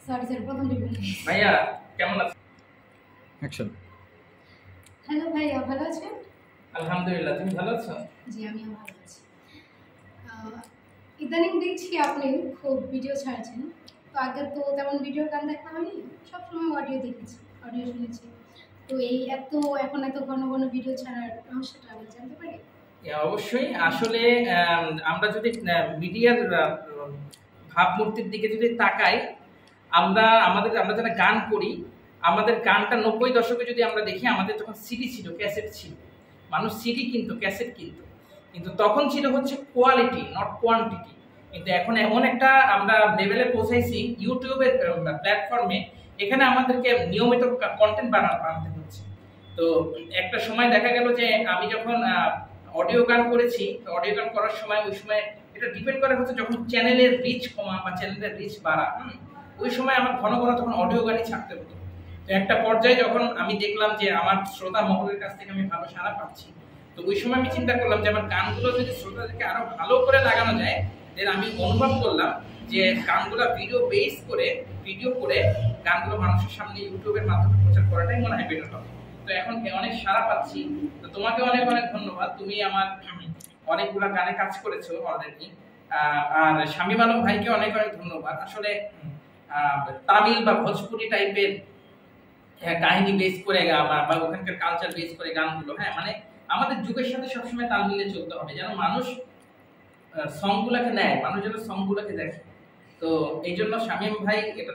Sorry sir, প্রথম table. ভাইয়া কেমন আছেন? অ্যাকশন। হ্যালো ভাইয়া, ভালো আছেন? আলহামদুলিল্লাহ, তুমি ভালো আছো? জি, আমিও ভালো আছি। ইদানিং দেখছি আপনি খুব ভিডিও ছাড়ছেন। তো আগে তো তেমন ভিডিও গান দেখা হয়নি, সবসময় অডিও দেখেছি, অডিও শুনেছি। তো এখন এত ঘন ঘন ভিডিও ছাড়ার রহস্যটা আমি জানতে পারি? অবশ্যই। আসলে আমরা যদি মিডিয়ার ভাবমূর্তির দিকে যদি তাকাই, আমরা যারা গান করি, আমাদের গানটা 90 দশকে যদি আমরা দেখি, আমাদের তখন সিডি ছিল, ক্যাসেট ছিল। মানুষ সিডি কিনতো, ক্যাসেট কিনতো, কিন্তু তখন ছিল হচ্ছে কোয়ালিটি, নট কোয়ান্টিটি। কিন্তু এখন এমন একটা আমরা লেভেলে পৌঁছাইছি ইউটিউবের প্ল্যাটফর্মে, এখানে আমাদেরকে নিয়মিত কন্টেন্ট বানাতে হচ্ছে। তো একটা সময় দেখা গেল যে আমি যখন অডিও গান করেছি, তো অডিও গান করার সময় ওই সময় এটা ডিপেন্ড করে হচ্ছে যখন চ্যানেলের রিচ কমা বা চ্যানেলের রিচ বাড়া, ওই সময় আমার ঘন ঘন তখন অডিও গানই ছাড়তে হতো। তো একটা পর্যায়ে যখন আমি দেখলাম যে আমার শ্রোতা মহলের কাছ থেকে আমি ভালো সাড়া পাচ্ছি, তো ওই সময় আমি চিন্তা করলাম যে আমার গানগুলো যদি শ্রোতাদেরকে আরো ভালো করে লাগানো যায়, দেন আমি অনুভব করলাম যে গানগুলো ভিডিও করে গানগুলো মানুষের সামনে ইউটিউবের মাধ্যমে প্রচার করাটাই মনে হয় বেটার হবে। তো এখন অনেক সাড়া পাচ্ছি। তো তোমাকে অনেক অনেক ধন্যবাদ, তুমি আমার অনেকগুলা গানে কাজ করেছো অলরেডি। আর শামীম আলম ভাইকে অনেক অনেক ধন্যবাদ। আসলে তামিল বা ভোজপুরি টাইপের কাহিনী বেস করে বা ওখানকার কালচার বেস করে গানগুলো, মানে আমাদের যুগের সাথে সবসময় তাল মিলিয়ে চলতে হবে, যেন মানুষ সংগুলাকে নেয়, মানুষ যেন সংগুলাকে দেখে। তো এই জন্য শামীম ভাই এটা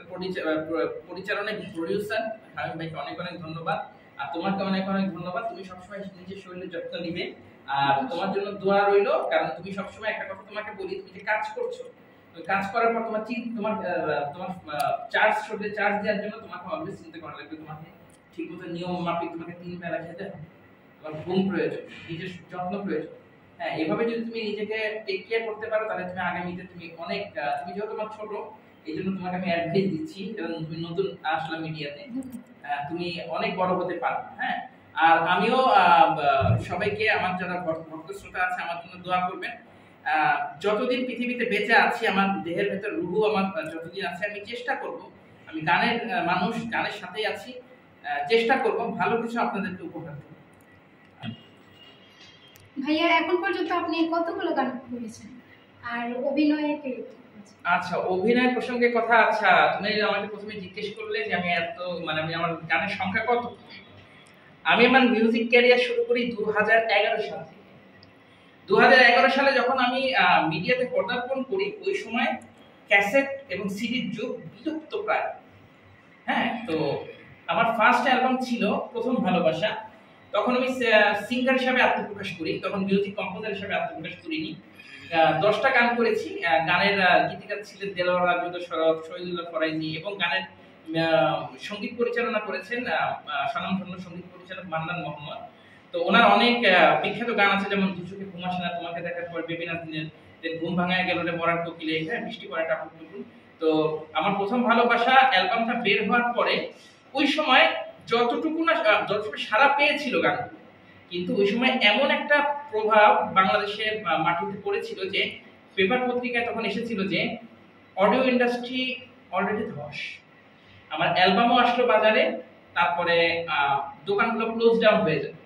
পরিচালনায় প্রডিউসার, শামীম ভাইকে অনেক অনেক ধন্যবাদ। আর তোমাকে অনেক অনেক ধন্যবাদ, তুমি সবসময় নিজের শরীরের যত্ন নিবে। আর তোমার জন্য দোয়া রইলো, কারণ তুমি সবসময় একটা কথা তোমাকে বলি, তুমি যে কাজ করছো, কাজ করার পর তোমার তোমার শরীরে চার্জ দেওয়ার জন্য তোমাকে অলওয়েজ চিন্তা করা লাগবে, তোমাকে ঠিকমতো নিয়ম মাফিক তোমাকে 3 বেলা খেতে হবে, তোমার ঘুম প্রয়োজন, নিজের যত্ন প্রয়োজন। এভাবে যদি তুমি নিজেকে টেক কেয়ার করতে পারো, তাহলে তুমি আগামীতে তুমি অনেক তুমি যেহেতু তোমার ছোট, এই জন্য তোমাকে আমি অ্যাডভাইস দিচ্ছি, কারণ তুমি নতুন আসলে মিডিয়াতে, তুমি অনেক বড় হতে পারো। আর আমিও সবাইকে, আমার যারা ভক্ত শ্রোতা আছে, আমার জন্য দোয়া করবেন। যতদিন পৃথিবীতে বেঁচে আছি, আমার দেহের ভেতর রুহু আমার যতদিন আছে, আমি চেষ্টা করব, আমি গানের মানুষ, গানের সাথেই আছি, চেষ্টা করব ভালো কিছু আপনাদেরকে উপহার দেব। ভাইয়া, এখন পর্যন্ত আপনি কতগুলো গান করেছেন আর অভিনয়ে কে? আচ্ছা, অভিনয় প্রসঙ্গে কথা। আচ্ছা, তুমি আমাকে প্রথমে জিজ্ঞেস করলে যে আমি আমি আমার গানের সংখ্যা কত। আমি আমার মিউজিক ক্যারিয়ার শুরু করি 2011 সাল থেকে। 2011 সালে যখন আমি মিডিয়াতে পদার্পণ করি, ওই সময় ক্যাসেট এবং সিডির যুগ বিলুপ্ত প্রায়। তো আমার ফার্স্ট অ্যালবাম ছিল প্রথম ভালোবাসা। তখন আমি সিঙ্গার হিসাবে আত্মপ্রকাশ করি, তখন মিউজিক কম্পোজার হিসাবে আত্মপ্রকাশ করিনি। 10টা গান করেছি। গানের গীতিকার ছিলেন দেলোয়ার রাজুদ শরৎ, শহীদুল্লাহ ফরাইজি, এবং গানের সঙ্গীত পরিচালনা করেছেন স্বনামধন্য সঙ্গীত পরিচালক মান্নান মোহাম্মদ। তো ওনার অনেক বিখ্যাত গান আছে, যেমন দুচোখে ঘুম আসে না, তোমাকে দেখার পর, বেবিনাথ দিনের ঘুম ভাঙায় গেল রে মরার কোকিলে, বৃষ্টি পড়ে টাপুর টুকুর। তো আমার প্রথম ভালোবাসা অ্যালবামটা বের হওয়ার পরে ওই সময় যতটুকু সারা পেয়েছিল গানগুলো, কিন্তু ওই সময় এমন একটা প্রভাব বাংলাদেশের মাটিতে পড়েছিল যে পেপার পত্রিকায় তখন এসেছিল যে অডিও ইন্ডাস্ট্রি অলরেডি ধস। আমার অ্যালবামও আসলো বাজারে, তারপরে দোকানগুলো ক্লোজ ডাউন হয়ে যায়।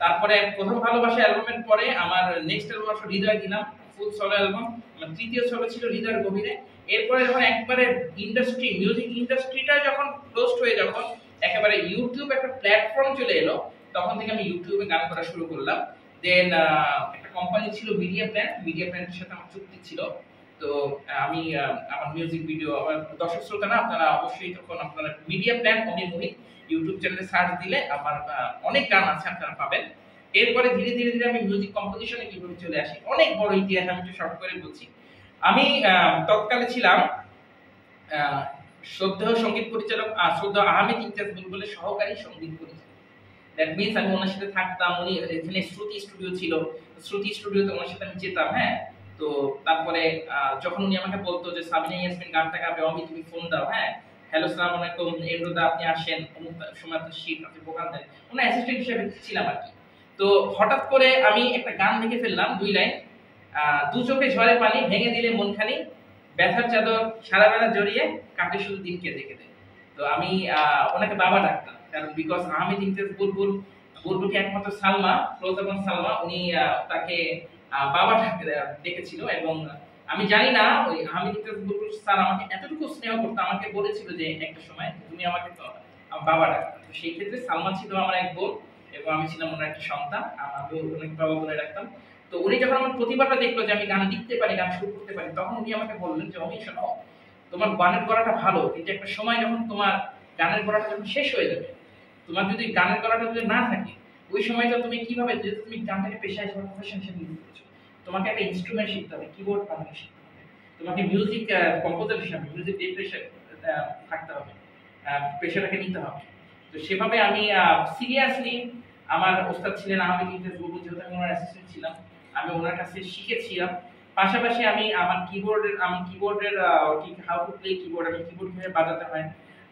তারপরে প্রথম ভালোবাসা অ্যালবামের পরে আমার নেক্সট অ্যালবাম আসলো হৃদয় দিলাম, ফুল সলো অ্যালবাম। আমার তৃতীয় সলো ছিল হৃদয়ের গভীরে। এরপরে যখন একবারে মিউজিক ইন্ডাস্ট্রিটা যখন ক্লোজড হয়ে, যখন একেবারে ইউটিউব একটা প্ল্যাটফর্ম চলে এলো, তখন থেকে আমি ইউটিউবে গান করা শুরু করলাম। দেন একটা কোম্পানি ছিল মিডিয়া প্ল্যান্টের সাথে আমার চুক্তি ছিল। তো আমি আমার মিউজিক ভিডিও, আমার দর্শক শ্রোতা না, আপনারা অবশ্যই তখন আপনারা মিডিয়া প্ল্যান অনিল মোহিত ইউটিউব চ্যানেলে সার্চ দিলে আমার অনেক গান আছে, আপনারা পাবেন। এরপরে ধীরে ধীরে ধীরে আমি মিউজিক কম্পোজিশনে কিভাবে চলে আসি, অনেক বড় ইতিহাস, আমি একটু শর্ট করে বলছি। আমি তৎকালে ছিলাম শ্রদ্ধেয় সঙ্গীত পরিচালক শ্রদ্ধেয় আহমেদ ইমতিয়াজ বুলবুলের সহকারী সঙ্গীত পরিচালক। দ্যাট মিনস আমি ওনার সাথে থাকতাম, উনি এখানে শ্রুতি স্টুডিও ছিল, শ্রুতি স্টুডিওতে ওনার সাথে আমি যেতাম। তো তারপরে যখন উনি আমাকে বলতো যে সাবিনা ইয়াসমিন গানটা গাবে, অমি তুমি ফোন দাও, হ্যালো সালাম আলাইকুম এমরুদা আপনি আসেন, অমুক সময় আপনার শীত, আপনি ভোকাল দেন, ওনার অ্যাসিস্ট্যান্ট হিসেবে ছিলাম আর কি। তো হঠাৎ করে আমি একটা গান লিখে ফেললাম, 2 লাইন, দু চোখে ঝরে পানি, ভেঙে দিলে মনখানি, ব্যথার চাদর সারা বেলা জড়িয়ে কাটে শুধু দিন কেটে কেটে। তো আমি ওনাকে বাবা ডাকতাম, কারণ বিকজ আহমেদ ইমতিয়াজ বুলবুলকে একমাত্র সালমা, ক্লোজ এবং সালমা, উনি তাকে বাবা ডেকেছিল। এবং আমি জানি না ওই আহমেদ ইমতিয়াজ বুলবুল স্যার আমাকে এতটুকু স্নেহ করতো, আমাকে বলেছিল যে একটা সময় তুমি আমাকে বাবা ডাকতাম। তো সেই ক্ষেত্রে সালমা ছিল আমার এক বোন এবং আমি ছিলাম ওনার একটা সন্তান, আমি ওনাকে বাবা বলে ডাকতাম। তো উনি যখন আমার প্রতিভাটা দেখলো যে আমি গান লিখতে পারি, গান শুরু করতে পারি, তখন উনি আমাকে বললেন যে অমি শোনো, তোমার গানের গলাটা ভালো, কিন্তু একটা সময় যখন তোমার গানের গলাটা যখন শেষ হয়ে যাবে, তোমার যদি গানের গলাটা যদি না থাকে, ওই সময়টা তুমি কিভাবে, যেহেতু তুমি গানটাকে পেশা হিসেবে প্রফেশন হিসেবে নিতে চাইছো, তোমাকে একটা ইনস্ট্রুমেন্ট শিখতে হবে, কিবোর্ড বাজানো শিখতে হবে, তোমাকে মিউজিক কম্পোজার হিসেবে মিউজিক ডিরেক্টর থাকতে হবে, পেশাটাকে নিতে হবে। তো সেভাবে আমি সিরিয়াসলি, আমার ওস্তাদ ছিলেন আহমেদ ইমতিয়াজ বুলবুল, যেহেতু আমি ওনার অ্যাসিস্ট্যান্ট ছিলাম, আমি ওনার কাছে শিখেছিলাম। পাশাপাশি আমি আমার কিবোর্ডের হাউ টু প্লে কিবোর্ড, আমি কিবোর্ড কিভাবে বাজাতে হয়,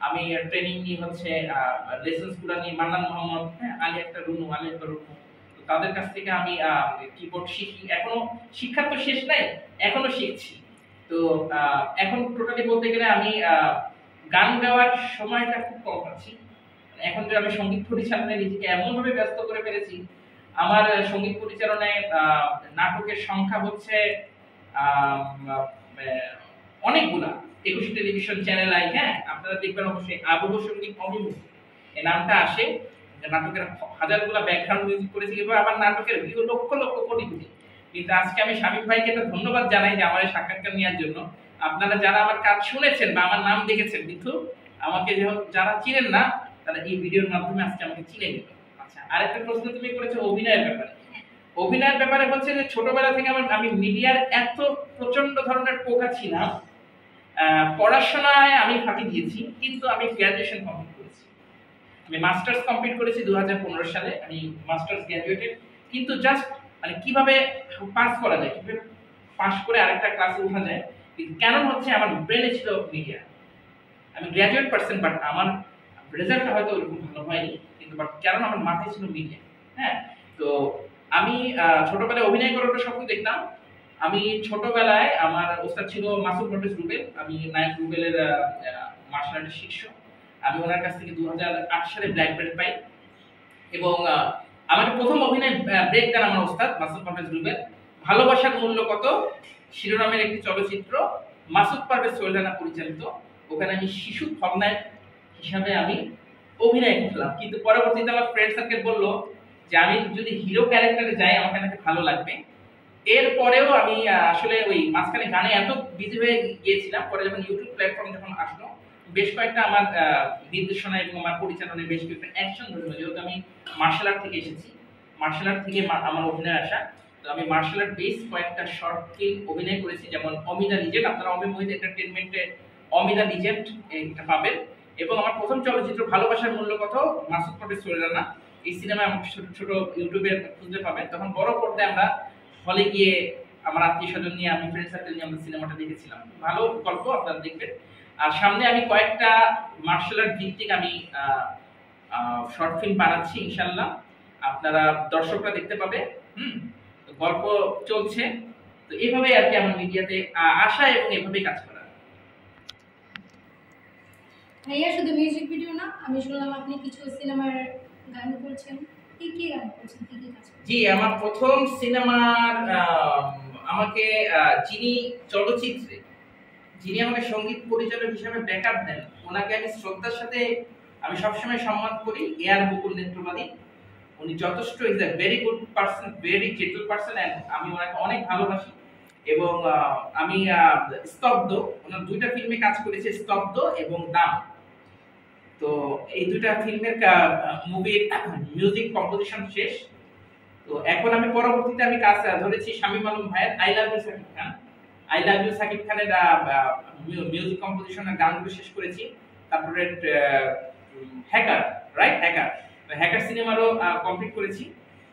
আমি ট্রেনিং নিয়ে হচ্ছে লেসন্স গুলো নিয়ে মান্নান মোহাম্মদ, আলী একটা রুনু, তো তাদের কাছ থেকে আমি কিবোর্ড শিখি। এখনো শিক্ষার তো শেষ নাই, এখনো শিখছি। তো এখন টোটালি বলতে গেলে আমি গান গাওয়ার সময়টা খুব কম পাচ্ছি। এখন যে আমি সঙ্গীত পরিচালনায় নিজেকে এমন ভাবে ব্যস্ত করে ফেলেছি, আমার সঙ্গীত পরিচালনায় নাটকের সংখ্যা হচ্ছে অনেকগুলা। 21 টেলিভিশন চ্যানেল আই, হ্যাঁ আপনারা দেখবেন অবশ্যই আবহ সঙ্গীত অভিমুখ এই নামটা আসে। নাটকের হাজারগুলা ব্যাকগ্রাউন্ড মিউজিক করেছি এবং আমার নাটকের ভিউ লক্ষ লক্ষ কোটি কোটি। কিন্তু আজকে আমি শামীম ভাইকে একটা ধন্যবাদ জানাই যে আমার সাক্ষাৎকার নেওয়ার জন্য। আপনারা যারা আমার কাজ শুনেছেন বা আমার নাম দেখেছেন, কিন্তু আমাকে যারা চিনেন না, তারা এই ভিডিওর মাধ্যমে আজকে আমাকে চিনে নিল। আচ্ছা, আরেকটা প্রশ্ন তুমি করেছো অভিনয়ের ব্যাপারে। অভিনয়ের ব্যাপারে হচ্ছে যে ছোটবেলা থেকে আমি মিডিয়ার এত প্রচন্ড ধরনের পোকা ছিলাম, পড়াশোনায় আমি ফাঁকি দিয়েছি, কিন্তু আমি গ্র্যাজুয়েশন কমপ্লিট করেছি। আমি মাস্টার্স কমপ্লিট করেছি 2015 সালে, আমি মাস্টার্স গ্র্যাজুয়েটেড। কিন্তু জাস্ট মানে কিভাবে পাস করা যায়, কিভাবে পাস করে আরেকটা ক্লাসে ওঠা যায়, কেন হচ্ছে আমার ব্রেনে ছিল মিডিয়া। আমি গ্র্যাজুয়েট পারসন, বাট আমার রেজাল্টটা হয়তো ওরকম ভালো হয়নি, কিন্তু বাট কারণ আমার মাথায় ছিল মিডিয়া। হ্যাঁ, তো আমি ছোটবেলায় অভিনয় করার স্বপ্ন দেখতাম। আমি ছোটবেলায় আমার ওস্তাদ ছিল মাসুদ পারভেজ রুবেল, আমি নায়ক রুবেলের মার্শাল আর্টের শিষ্য। আমি ওনার কাছ থেকে 2008 সালে ব্ল্যাক বেল্ট পাই এবং আমার প্রথম অভিনয় ব্রেক দেন আমার ওস্তাদ মাসুদ পারভেজ রুবেল। ভালোবাসার মূল্য কত শিরোনামের একটি চলচ্চিত্র, মাসুদ পারভেজ সোহেল পরিচালিত। ওখানে আমি শিশু খলনায়ক হিসাবে আমি অভিনয় করলাম, কিন্তু পরবর্তীতে আমার ফ্রেন্ড সার্কেল বললো যে আমি যদি হিরো ক্যারেক্টারে যাই আমাকে নাকি ভালো লাগবে। এরপরেও আমি আসলে ওই মাঝখানে গানে এত বিজি হয়ে গিয়েছিলাম, পরে যখন ইউটিউব প্ল্যাটফর্ম যখন আসলো, বেশ কয়েকটা আমার নির্দেশনা এবং আমার পরিচালনায় বেশ কয়েকটা অ্যাকশন ধরে, যেহেতু আমি মার্শাল আর্ট থেকে এসেছি, মার্শাল আর্ট থেকে আমার অভিনয় আসা। তো আমি মার্শাল আর্ট বেস কয়েকটা শর্ট ফিল্ম অভিনয় করেছি, যেমন অমিতা লিজেন্ড, আপনারা অমি মোহিত এন্টারটেইনমেন্টে অমিতা লিজেন্ড এটা পাবেন। এবং আমার প্রথম চলচ্চিত্র ভালোবাসার মূল্য কত মাসুদ পারভেজ সোহেল রানা, এই সিনেমায় আমাকে ছোট ছোট ইউটিউবে খুঁজতে পাবেন। তখন বড় পর্দায় আমরা হলে গিয়ে আমার আত্মীয় স্বজন নিয়ে, আমি ফ্রেন্ড সার্কেল নিয়ে আমরা সিনেমাটা দেখেছিলাম। ভালো গল্প, আপনারা দেখবেন। আর সামনে আমি কয়েকটা মার্শাল আর্ট ভিত্তিক আমি শর্ট ফিল্ম বানাচ্ছি, ইনশাল্লাহ আপনারা দর্শকরা দেখতে পাবে। গল্প চলছে। তো এইভাবে আর কি আমার মিডিয়াতে আসা এবং এভাবেই কাজ করা। ভাইয়া শুধু মিউজিক ভিডিও না, আমি শুনলাম আপনি কিছু সিনেমার গান করছেন। কি কি গান করছেন, কি কি কাজ করছেন? জি, আমার প্রথম সিনেমার আমাকে যিনি চলচ্চিত্রে যিনি আমাকে সঙ্গীত পরিচালক হিসেবে ব্যাকআপ দেন, ওনাকে আমি শ্রদ্ধার সাথে আমি সবসময় সম্মান করি, এআর বকুল নেত্রবাদী। উনি যথেষ্ট is a very good person, very gentle person, and আমি ওনাকে অনেক ভালোবাসি। এবং আমি স্তব্ধ, ওনার দুইটা ফিল্মে কাজ করেছি, স্তব্ধ এবং দাম। তো এই দুইটা ফিল্মের মুভির মিউজিক কম্পোজিশন শেষ। তো এখন আমি পরবর্তীতে আমি কাজ ধরেছি শামীম আলম ভাইয়ের I love you Shakib Khan. I love you Shakib খানের মিউজিক কম্পোজিশনের গানগুলো শেষ করেছি। তারপরে হ্যাকার, রাইট, হ্যাকার সিনেমারও কমপ্লিট করেছি।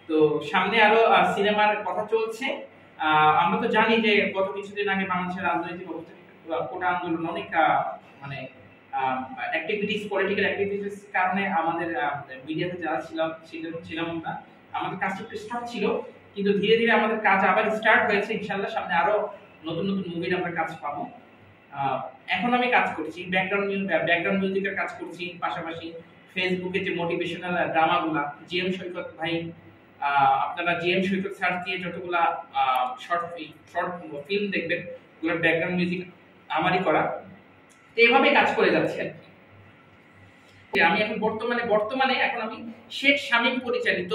তো সামনে আরো সিনেমার কথা চলছে। আমরা তো জানি যে গত কিছুদিন আগে বাংলাদেশের রাজনৈতিক অবস্থা, কোটা আন্দোলন, অনেক মানে অ্যাক্টিভিটিস, পলিটিক্যাল অ্যাক্টিভিটিস কারণে আমাদের মিডিয়াতে যারা ছিলাম আমরা, আমাদের কাজটা একটু স্টপ ছিল, কিন্তু ধীরে ধীরে আমাদের কাজ আবার স্টার্ট হয়েছে। ইনশাআল্লাহ সামনে আরো নতুন নতুন মুভির আমরা কাজ পাবো। এখন আমি কাজ করছি ব্যাকগ্রাউন্ড মিউজিকের কাজ করছি, পাশাপাশি ফেসবুকে যে মোটিভেশনাল ড্রামাগুলা জিএম সৈকত ভাই, আপনারা জিএম সৈকত সার্চ দিয়ে যতগুলা শর্ট ফিল্ম দেখবেন ওগুলোর ব্যাকগ্রাউন্ড মিউজিক আমারই করা। তো এইভাবে কাজ করে যাচ্ছে আর কি। আমি এখন বর্তমানে এখন আমি শেখ শামীম পরিচালিত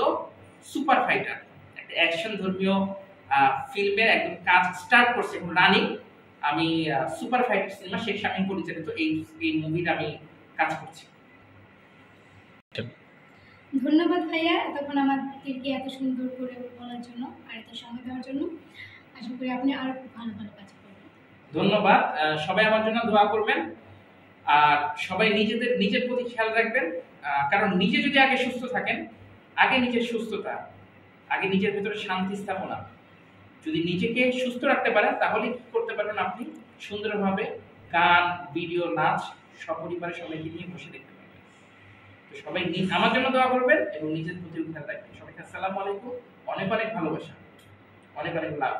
সুপার ফাইটার, একটা অ্যাকশন ধর্মীয় ফিল্মের একদম কাজ স্টার্ট করছে, এখন রানিং। আমি super fighter cinema Sheikh Shamim পরিচালিত এই মুভিটা আমি কাজ করছি। ধন্যবাদ ভাইয়া এতক্ষণ আমাদেরকে এত সুন্দর করে বলার জন্য আর এত সময় দেওয়ার জন্য। আশা করি আপনি আরো খুব ভালো ভালো কাজ করবেন। ধন্যবাদ। সবাই আমার জন্য দোয়া করবেন, আর সবাই নিজের প্রতি খেয়াল রাখবেন। কারণ নিজে যদি আগে সুস্থ থাকেন, আগে নিজের সুস্থতা, আগে নিজের ভেতরে শান্তি স্থাপনা, যদি নিজেকে সুস্থ রাখতে পারেন তাহলে কি করতে পারবেন, আপনি সুন্দরভাবে গান, ভিডিও, নাচ সপরিবারে সবাইকে নিয়ে বসে দেখতে পারবেন। তো সবাই আমার জন্য দোয়া করবেন এবং নিজের প্রতি খেয়াল রাখবেন। সবাইকে আসসালামু আলাইকুম, অনেক অনেক ভালোবাসা, অনেক অনেক লাভ।